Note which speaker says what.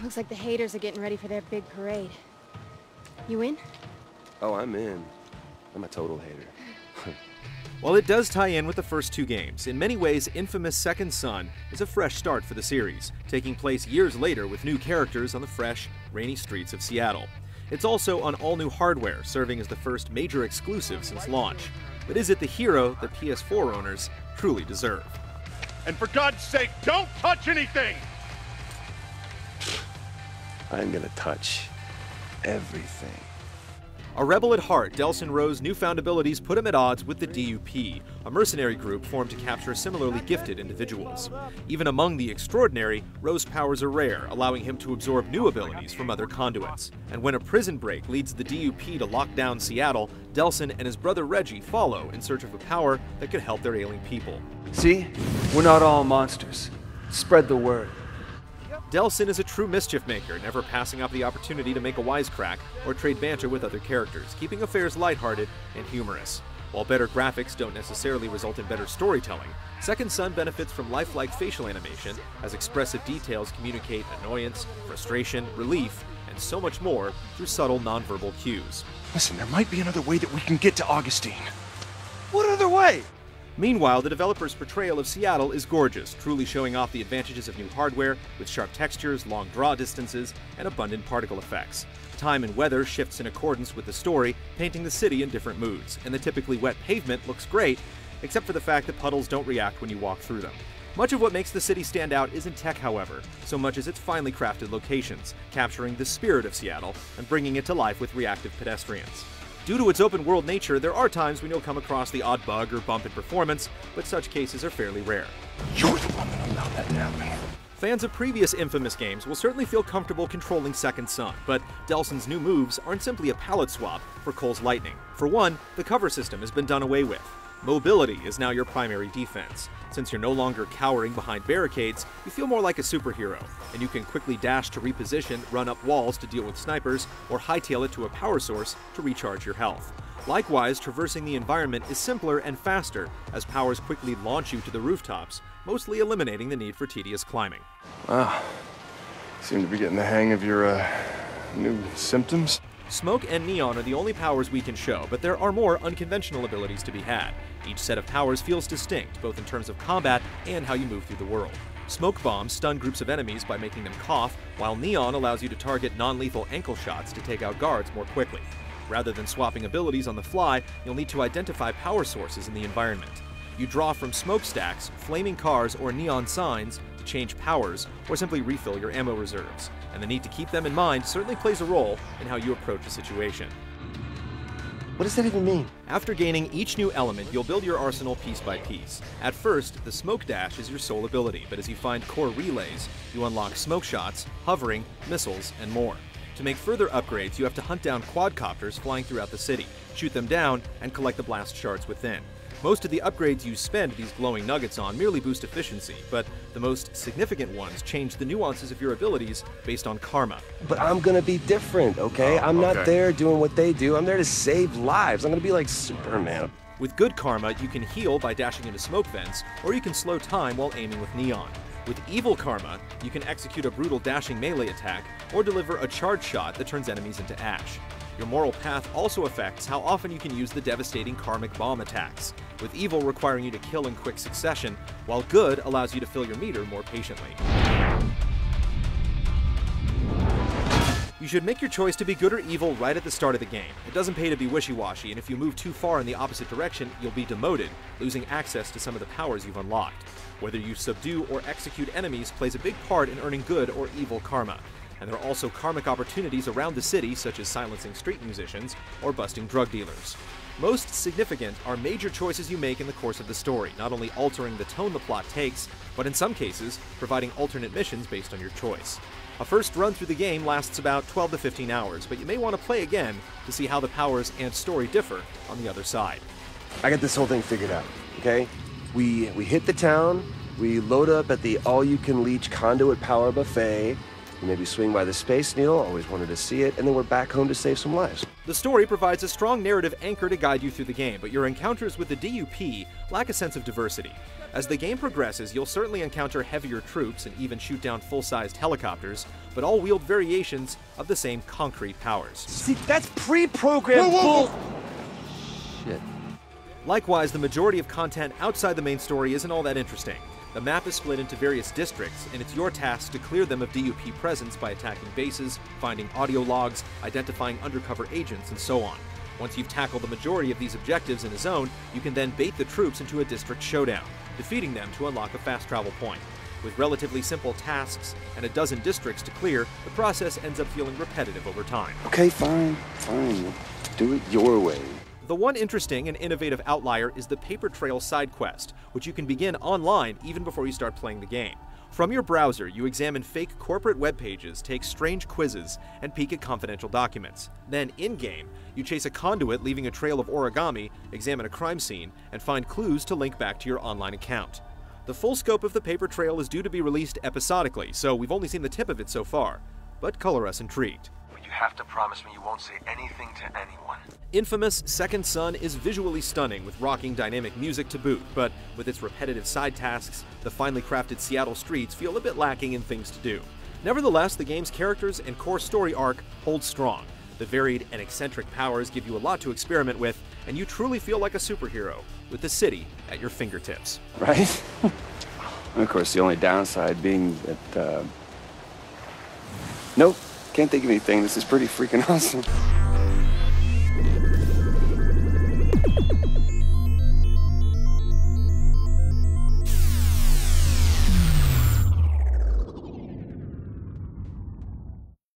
Speaker 1: Looks like the haters are getting ready for their big parade. You in?
Speaker 2: Oh, I'm in. I'm a total hater.
Speaker 3: While it does tie in with the first two games, in many ways inFAMOUS Second Son is a fresh start for the series, taking place years later with new characters on the fresh, rainy streets of Seattle. It's also on all-new hardware, serving as the first major exclusive since launch. But is it the hero that PS4 owners truly deserve?
Speaker 4: And for God's sake, don't touch anything!
Speaker 2: I'm gonna touch everything.
Speaker 3: A rebel at heart, Delsin Rowe's newfound abilities put him at odds with the DUP, a mercenary group formed to capture similarly gifted individuals. Even among the extraordinary, Rowe's powers are rare, allowing him to absorb new abilities from other conduits. And when a prison break leads the DUP to lock down Seattle, Delsin and his brother Reggie follow in search of a power that could help their ailing people.
Speaker 5: See? We're not all monsters. Spread the word.
Speaker 3: Delsin is a true mischief maker, never passing up the opportunity to make a wisecrack or trade banter with other characters, keeping affairs lighthearted and humorous. While better graphics don't necessarily result in better storytelling, Second Son benefits from lifelike facial animation, as expressive details communicate annoyance, frustration, relief, and so much more through subtle nonverbal cues.
Speaker 4: Listen, there might be another way that we can get to Augustine.
Speaker 5: What other way?
Speaker 3: Meanwhile, the developer's portrayal of Seattle is gorgeous, truly showing off the advantages of new hardware with sharp textures, long draw distances, and abundant particle effects. Time and weather shifts in accordance with the story, painting the city in different moods, and the typically wet pavement looks great, except for the fact that puddles don't react when you walk through them. Much of what makes the city stand out isn't tech, however, so much as its finely crafted locations, capturing the spirit of Seattle and bringing it to life with reactive pedestrians. Due to its open-world nature, there are times when you'll come across the odd bug or bump in performance, but such cases are fairly rare.
Speaker 4: You're the one that allowed that to happen.
Speaker 3: Fans of previous inFAMOUS games will certainly feel comfortable controlling Second Son, but Delsin's new moves aren't simply a palette swap for Cole's lightning. For one, the cover system has been done away with. Mobility is now your primary defense. Since you're no longer cowering behind barricades, you feel more like a superhero, and you can quickly dash to reposition, run up walls to deal with snipers, or hightail it to a power source to recharge your health. Likewise, traversing the environment is simpler and faster, as powers quickly launch you to the rooftops, mostly eliminating the need for tedious climbing.
Speaker 2: Wow. Seem to be getting the hang of your, new symptoms.
Speaker 3: Smoke and Neon are the only powers we can show, but there are more unconventional abilities to be had. Each set of powers feels distinct, both in terms of combat and how you move through the world. Smoke bombs stun groups of enemies by making them cough, while Neon allows you to target non-lethal ankle shots to take out guards more quickly. Rather than swapping abilities on the fly, you'll need to identify power sources in the environment. You draw from smokestacks, flaming cars, or neon signs to change powers, or simply refill your ammo reserves. And the need to keep them in mind certainly plays a role in how you approach a situation.
Speaker 2: What does that even mean?
Speaker 3: After gaining each new element, you'll build your arsenal piece by piece. At first, the smoke dash is your sole ability, but as you find core relays, you unlock smoke shots, hovering, missiles, and more. To make further upgrades, you have to hunt down quadcopters flying throughout the city, shoot them down, and collect the blast shards within. Most of the upgrades you spend these glowing nuggets on merely boost efficiency, but the most significant ones change the nuances of your abilities based on karma.
Speaker 6: But I'm gonna be different, okay? I'm not there doing what they do. I'm there to save lives. I'm gonna be like Superman.
Speaker 3: With good karma, you can heal by dashing into smoke vents, or you can slow time while aiming with neon. With evil karma, you can execute a brutal dashing melee attack, or deliver a charge shot that turns enemies into ash. Your moral path also affects how often you can use the devastating karmic bomb attacks, with evil requiring you to kill in quick succession, while good allows you to fill your meter more patiently. You should make your choice to be good or evil right at the start of the game. It doesn't pay to be wishy-washy, and if you move too far in the opposite direction, you'll be demoted, losing access to some of the powers you've unlocked. Whether you subdue or execute enemies plays a big part in earning good or evil karma. And there are also karmic opportunities around the city, such as silencing street musicians or busting drug dealers. Most significant are major choices you make in the course of the story, not only altering the tone the plot takes, but in some cases, providing alternate missions based on your choice. A first run through the game lasts about 12 to 15 hours, but you may want to play again to see how the powers and story differ on the other side.
Speaker 6: I got this whole thing figured out, okay? We hit the town, we load up at the all-you-can-leech conduit power buffet, We maybe swing by the Space Needle, always wanted to see it, and then we're back home to save some lives.
Speaker 3: The story provides a strong narrative anchor to guide you through the game, but your encounters with the DUP lack a sense of diversity. As the game progresses, you'll certainly encounter heavier troops and even shoot down full-sized helicopters, but all wield variations of the same concrete powers.
Speaker 5: See, that's pre-programmed bull... Shit.
Speaker 3: Likewise, the majority of content outside the main story isn't all that interesting. The map is split into various districts, and it's your task to clear them of DUP presence by attacking bases, finding audio logs, identifying undercover agents, and so on. Once you've tackled the majority of these objectives in a zone, you can then bait the troops into a district showdown, defeating them to unlock a fast travel point. With relatively simple tasks and a dozen districts to clear, the process ends up feeling repetitive over time.
Speaker 5: Okay, fine. Do it your way.
Speaker 3: The one interesting and innovative outlier is the Paper Trail side quest, which you can begin online even before you start playing the game. From your browser, you examine fake corporate web pages, take strange quizzes, and peek at confidential documents. Then, in-game, you chase a conduit leaving a trail of origami, examine a crime scene, and find clues to link back to your online account. The full scope of the Paper Trail is due to be released episodically, so we've only seen the tip of it so far, but color us intrigued.
Speaker 7: You have to promise me you won't say anything to anyone.
Speaker 3: inFAMOUS Second Son is visually stunning with rocking dynamic music to boot, but with its repetitive side tasks, the finely crafted Seattle streets feel a bit lacking in things to do. Nevertheless, the game's characters and core story arc hold strong. The varied and eccentric powers give you a lot to experiment with, and you truly feel like a superhero, with the city at your fingertips.
Speaker 5: Right? And of course, the only downside being that, Nope, can't think of anything. This is pretty freaking awesome.